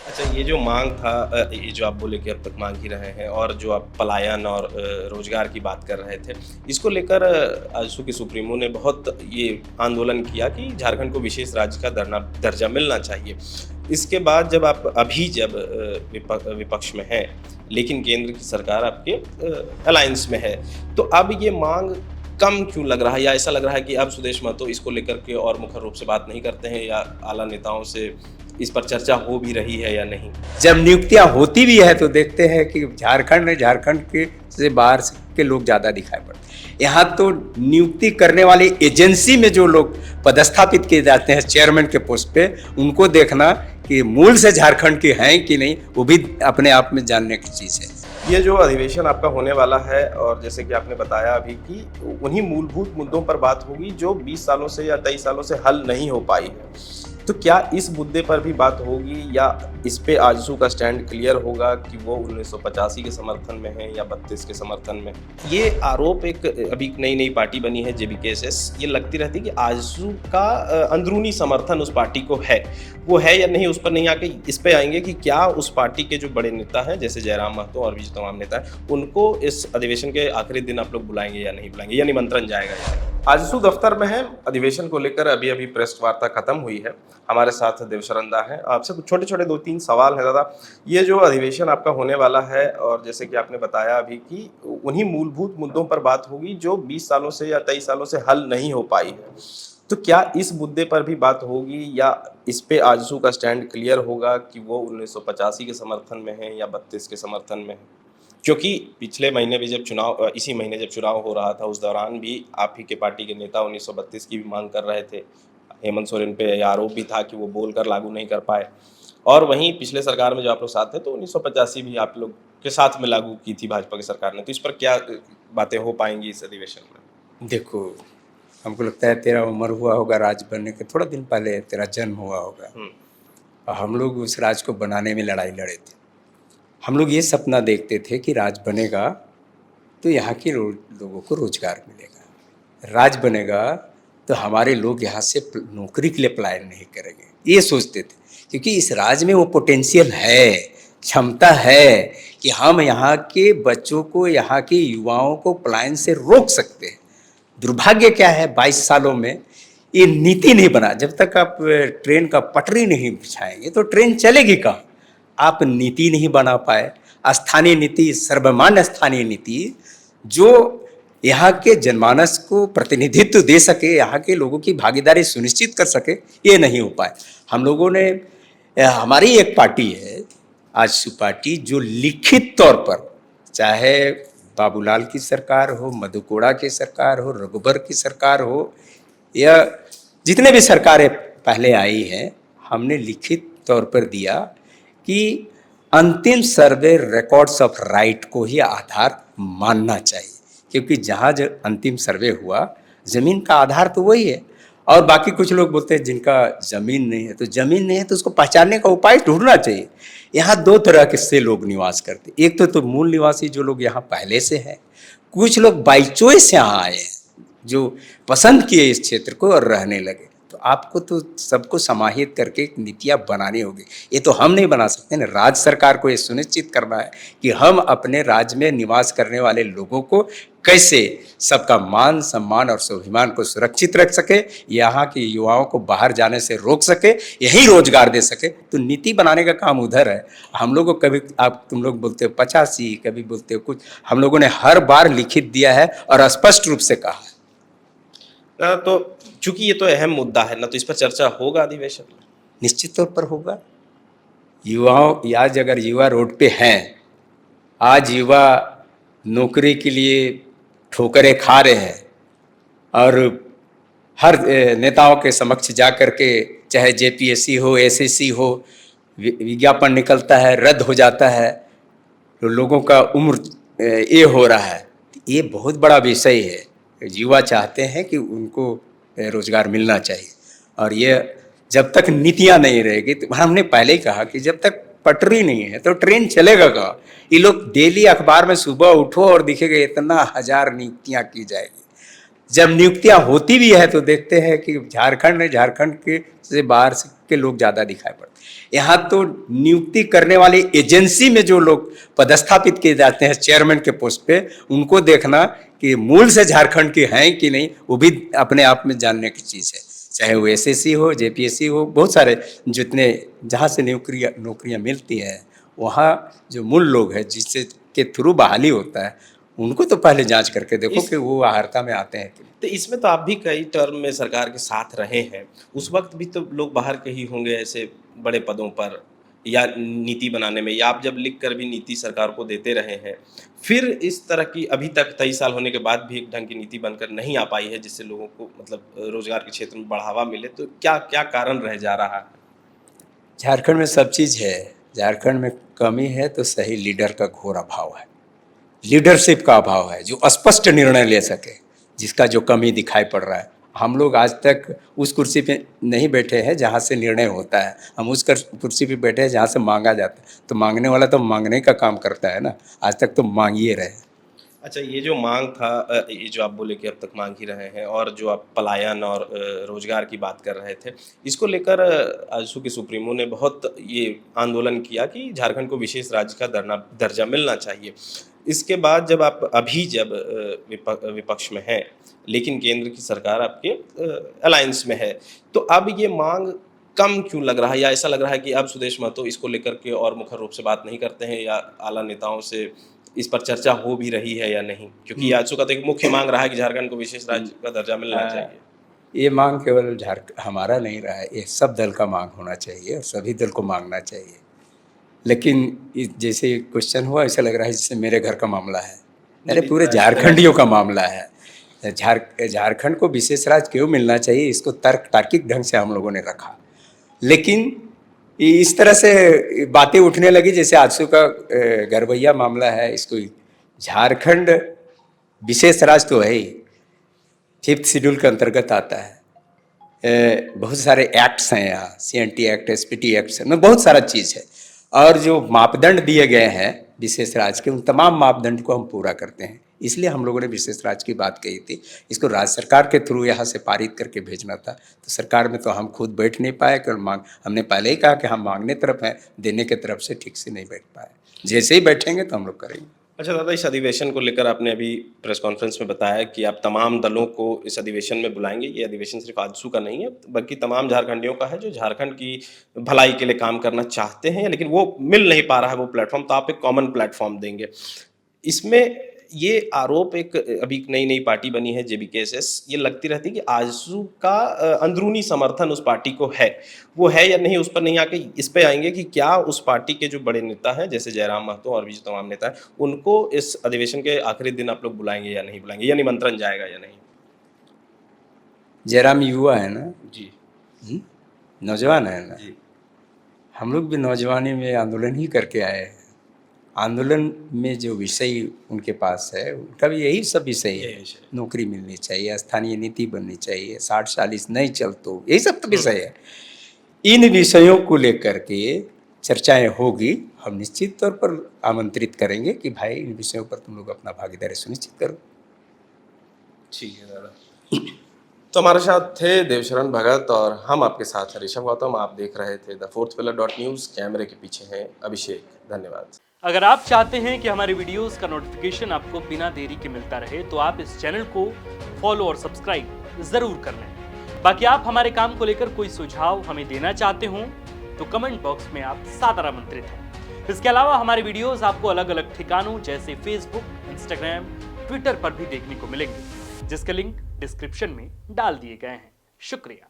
अच्छा, ये जो माँग था ये जो आप बोले कि अब तक माँग ही रहे हैं और जो आप पलायन और रोज़गार की बात कर रहे थे, इसको लेकर आजसू के सुप्रीमो ने बहुत ये आंदोलन किया कि झारखंड को विशेष राज्य का दर्जा मिलना चाहिए। इसके बाद जब आप अभी जब विपक्ष में हैं, लेकिन केंद्र की सरकार आपके अलायंस में है, तो अब ये माँग कम क्यों लग रहा है या ऐसा लग रहा है कि अब सुदेश महतो इसको लेकर के और मुखर रूप से बात नहीं करते हैं या आला नेताओं से इस पर चर्चा हो भी रही है या नहीं? जब नियुक्तियां होती भी है तो देखते हैं कि झारखंड के से बाहर के लोग ज़्यादा दिखाई पड़ते हैं। यहाँ तो नियुक्ति करने वाली एजेंसी में जो लोग पदस्थापित किए जाते हैं चेयरमैन के पोस्ट पे, उनको देखना कि मूल से झारखंड के हैं कि नहीं, वो भी अपने आप में जानने की चीज़ है। ये जो अधिवेशन आपका होने वाला है और जैसे कि आपने बताया अभी कि उन्हीं मूलभूत मुद्दों पर बात होगी जो 20 सालों से या 23 सालों से हल नहीं हो पाई है। तो क्या इस मुद्दे पर भी बात होगी या इस पे आजसू का स्टैंड क्लियर होगा कि वो 1985 के समर्थन में है या 32 के समर्थन में? ये आरोप एक अभी नई पार्टी बनी है जेबीकेएसएस, ये लगती रहती है कि आजसू का अंदरूनी समर्थन उस पार्टी को है। वो है या नहीं उस पर नहीं आके इस पे आएंगे कि क्या उस पार्टी के जो बड़े नेता हैं जैसे जयराम महतो और भी जो तमाम नेता हैं, उनको इस अधिवेशन के आखिरी दिन आप लोग बुलाएंगे या नहीं बुलाएंगे या निमंत्रण जाएगा या नहीं? आजसू दफ्तर में है, अधिवेशन को लेकर अभी प्रेस वार्ता खत्म हुई है। हमारे साथ देवशरण दा हैं। आपसे कुछ छोटे-छोटे 2-3 सवाल हैं दादा। ये जो अधिवेशन आपका होने वाला है और जैसे कि आपने बताया अभी कि उन्हीं मूलभूत मुद्दों पर बात होगी जो 20 सालों से या 23 सालों से हल नहीं हो पाई है। तो क्या इस मुद्दे पर भी बात होगी या इस पे आजसू का स्टैंड क्लियर होगा कि वो 1985 के समर्थन में है या 32 के समर्थन में है? क्योंकि पिछले महीने भी जब इसी महीने जब चुनाव हो रहा था, उस दौरान भी आप ही के पार्टी के नेता 1932 की भी मांग कर रहे थे। हेमंत सोरेन पे आरोप भी था कि वो बोलकर लागू नहीं कर पाए और वहीं पिछले सरकार में जो आप लोग साथ थे तो 1985 भी आप लोग के साथ में लागू की थी भाजपा की सरकार ने। तो इस पर क्या बातें हो पाएंगी इस अधिवेशन में? देखो, हमको लगता है तेरा उम्र हुआ होगा राज बनने के थोड़ा दिन पहले तेरा जन्म हुआ होगा, और हम लोग उस राज को बनाने में लड़ाई लड़े थे। हम लोग ये सपना देखते थे कि राज बनेगा तो यहाँ के लोगों को रोजगार मिलेगा, राज बनेगा तो हमारे लोग यहाँ से नौकरी के लिए पलायन नहीं करेंगे, ये सोचते थे। क्योंकि इस राज में वो पोटेंशियल है, क्षमता है कि हम यहाँ के बच्चों को, यहाँ के युवाओं को पलायन से रोक सकते हैं। दुर्भाग्य क्या है, 22 सालों में ये नीति नहीं बना। जब तक आप ट्रेन का पटरी नहीं बिछाएंगे तो ट्रेन चलेगी कहाँ? आप नीति नहीं बना पाए। स्थानीय नीति, सर्वमान्य स्थानीय नीति जो यहाँ के जनमानस को प्रतिनिधित्व दे सके, यहाँ के लोगों की भागीदारी सुनिश्चित कर सके, ये नहीं हो पाए। हम लोगों ने, हमारी एक पार्टी है आजसू पार्टी, जो लिखित तौर पर, चाहे बाबूलाल की सरकार हो, मधु कोड़ा की सरकार हो, रघुबर की सरकार हो, या जितने भी सरकारें पहले आई हैं, हमने लिखित तौर पर दिया कि अंतिम सर्वे रिकॉर्ड्स ऑफ राइट को ही आधार मानना चाहिए। क्योंकि जहाँ जो अंतिम सर्वे हुआ, ज़मीन का आधार तो वही है। और बाकी कुछ लोग बोलते हैं जिनका ज़मीन नहीं है, तो ज़मीन नहीं है तो उसको पहचानने का उपाय ढूंढना चाहिए। यहाँ दो तरह के से लोग निवास करते, एक तो मूल निवासी जो लोग यहाँ पहले से हैं, कुछ लोग बाई चॉइस यहाँ आए हैं जो पसंद किए इस क्षेत्र को और रहने लगे। तो आपको तो सबको समाहित करके नीतियाँ बनानी होगी। ये तो हम नहीं बना सकते ना, राज्य सरकार को ये सुनिश्चित करना है कि हम अपने राज्य में निवास करने वाले लोगों को कैसे सबका मान सम्मान और स्वाभिमान को सुरक्षित रख सके, यहाँ के युवाओं को बाहर जाने से रोक सके, यही रोजगार दे सके। तो नीति बनाने का काम उधर है। हम लोगों को कभी तुम लोग बोलते हो 85, कभी बोलते हो कुछ, हम लोगों ने हर बार लिखित दिया है और स्पष्ट रूप से कहा है। तो चूंकि ये तो अहम मुद्दा है ना, तो इस पर चर्चा होगा अधिवेशन में? निश्चित तौर पर होगा। युवाओं, आज अगर युवा रोड पे हैं, आज युवा नौकरी के लिए ठोकरें खा रहे हैं और हर नेताओं के समक्ष जा कर के, चाहे जेपीएससी हो, एसएससी हो, विज्ञापन निकलता है, रद्द हो जाता है, तो लोगों का उम्र ये हो रहा है। ये बहुत बड़ा विषय है। युवा चाहते हैं कि उनको रोजगार मिलना चाहिए, और ये जब तक नीतियाँ नहीं रहेगी, तो हमने पहले ही कहा कि जब तक पटरी नहीं है तो ट्रेन चलेगा कहाँ? ये लोग डेली अखबार में सुबह उठो और दिखेगा इतना 1000 नियुक्तियाँ की जाएगी। जब नियुक्तियां होती भी है तो देखते हैं कि झारखंड के से बाहर के लोग ज़्यादा दिखाई पड़ते हैं। यहाँ तो नियुक्ति करने वाली एजेंसी में जो लोग पदस्थापित किए जाते हैं चेयरमैन के पोस्ट पे, उनको देखना कि मूल से झारखंड के हैं कि नहीं, वो भी अपने आप में जानने की चीज़ है। चाहे वो एसएससी हो, जेपीएससी हो, बहुत सारे जितने जहाँ से नौकरियाँ मिलती हैं, वहाँ जो मूल लोग हैं जिससे के थ्रू बहाली होता है, उनको तो पहले जांच करके देखो कि वो अहर्ता में आते हैं कि नहीं। तो इसमें तो आप भी कई टर्म में सरकार के साथ रहे हैं, उस वक्त भी तो लोग बाहर के ही होंगे ऐसे बड़े पदों पर या नीति बनाने में, या आप जब लिख कर भी नीति सरकार को देते रहे हैं, फिर इस तरह की अभी तक 23 साल होने के बाद भी एक ढंग की नीति बनकर नहीं आ पाई है जिससे लोगों को मतलब रोजगार के क्षेत्र में बढ़ावा मिले, तो क्या क्या कारण रह जा रहा है? झारखंड में सब चीज़ है। झारखंड में कमी है तो सही लीडर का घोर अभाव है, लीडरशिप का अभाव है जो स्पष्ट निर्णय ले सके, जिसका जो कमी दिखाई पड़ रहा है। हम लोग आज तक उस कुर्सी पे नहीं बैठे हैं जहाँ से निर्णय होता है, हम उस कुर्सी पे बैठे हैं जहाँ से मांगा जाता है। तो मांगने वाला तो मांगने का काम करता है ना, आज तक तो मांगिए रहे। अच्छा, ये जो मांग था, ये जो आप बोले कि अब तक मांग ही रहे हैं, और जो आप पलायन और रोजगार की बात कर रहे थे, इसको लेकर आजसू के सुप्रीमो ने बहुत ये आंदोलन किया कि झारखंड को विशेष राज्य का दर्जा मिलना चाहिए। इसके बाद जब आप अभी जब विपक्ष में हैं, लेकिन केंद्र की सरकार आपके अलायंस में है, तो अब ये मांग कम क्यों लग रहा है, या ऐसा लग रहा है कि अब सुदेश महतो इसको लेकर के और मुखर रूप से बात नहीं करते हैं, या आला नेताओं से इस पर चर्चा हो भी रही है या नहीं? क्योंकि आजसू का तो एक मुख्य मांग रहा है कि झारखंड को विशेष राज्य का दर्जा मिलना चाहिए। ये मांग केवल हमारा नहीं रहा है, ये सब दल का मांग होना चाहिए और सभी दल को मांगना चाहिए। लेकिन जैसे क्वेश्चन हुआ, ऐसा लग रहा है जैसे मेरे घर का मामला है, अरे पूरे झारखंडियों का मामला है। झारखंड को विशेष राज्य क्यों मिलना चाहिए, इसको तार्किक ढंग से हम लोगों ने रखा। लेकिन इस तरह से बातें उठने लगी जैसे आजसू का गरबैया मामला है, इसको झारखंड विशेष राज्य तो है ही, 5th शेड्यूल के अंतर्गत आता है। बहुत सारे एक्ट्स हैं यहाँ, CNT एक्ट, SPT एक्ट में बहुत सारा चीज़ है, और जो मापदंड दिए गए हैं विशेष राज्य के, उन तमाम मापदंड को हम पूरा करते हैं। इसलिए हम लोगों ने विशेष राज्य की बात कही थी, इसको राज्य सरकार के थ्रू यहाँ से पारित करके भेजना था। तो सरकार में तो हम खुद बैठ नहीं पाए, केवल हमने पहले ही कहा कि हम मांगने तरफ हैं, देने के तरफ से ठीक से नहीं बैठ पाए। जैसे ही बैठेंगे तो हम लोग करेंगे। अच्छा दादा, इस अधिवेशन को लेकर आपने अभी प्रेस कॉन्फ्रेंस में बताया कि आप तमाम दलों को इस अधिवेशन में बुलाएंगे। ये अधिवेशन सिर्फ आजसू का नहीं है, बल्कि तमाम झारखंडियों का है जो झारखंड की भलाई के लिए काम करना चाहते हैं, लेकिन वो मिल नहीं पा रहा है वो प्लेटफॉर्म, तो आप एक कॉमन प्लेटफॉर्म देंगे। इसमें ये आरोप, एक अभी नई नई पार्टी बनी है JBKSS, ये लगती रहती है कि आजसू का अंदरूनी समर्थन उस पार्टी को है, वो है या नहीं, उस पर नहीं आके इस पे आएंगे कि क्या उस पार्टी के जो बड़े नेता हैं जैसे जयराम महतो और भी जो तमाम नेता हैं, उनको इस अधिवेशन के आखिरी दिन आप लोग बुलाएंगे या नहीं बुलाएंगे, या निमंत्रण जाएगा या नहीं? जयराम युवा है ना जी, नौजवान है ना जी। हम लोग भी नौजवानी में आंदोलन ही करके आए हैं। आंदोलन में जो विषय उनके पास है, उनका भी यही सब विषय है। नौकरी मिलनी चाहिए, स्थानीय नीति बननी चाहिए, 60-40 नहीं चल तो, यही सब तो विषय है। इन विषयों को लेकर के चर्चाएं होगी, हम निश्चित तौर पर आमंत्रित करेंगे कि भाई इन विषयों पर तुम लोग अपना भागीदारी सुनिश्चित करो। ठीक है दादा। तो हमारे साथ थे देवशरण भगत और हम आपके साथ हैं ऋषभ गौतम। आप देख रहे थे द फोर्थ पिलर .न्यूज़। कैमरे के पीछे हैं अभिषेक। धन्यवाद। अगर आप चाहते हैं कि हमारे वीडियोस का नोटिफिकेशन आपको बिना देरी के मिलता रहे, तो आप इस चैनल को फॉलो और सब्सक्राइब जरूर कर लें। बाकी आप हमारे काम को लेकर कोई सुझाव हमें देना चाहते हो तो कमेंट बॉक्स में आप सादर आमंत्रित हैं। इसके अलावा हमारे वीडियोस आपको अलग अलग ठिकानों जैसे फेसबुक, इंस्टाग्राम, ट्विटर पर भी देखने को मिलेंगे, जिसके लिंक डिस्क्रिप्शन में डाल दिए गए हैं। शुक्रिया।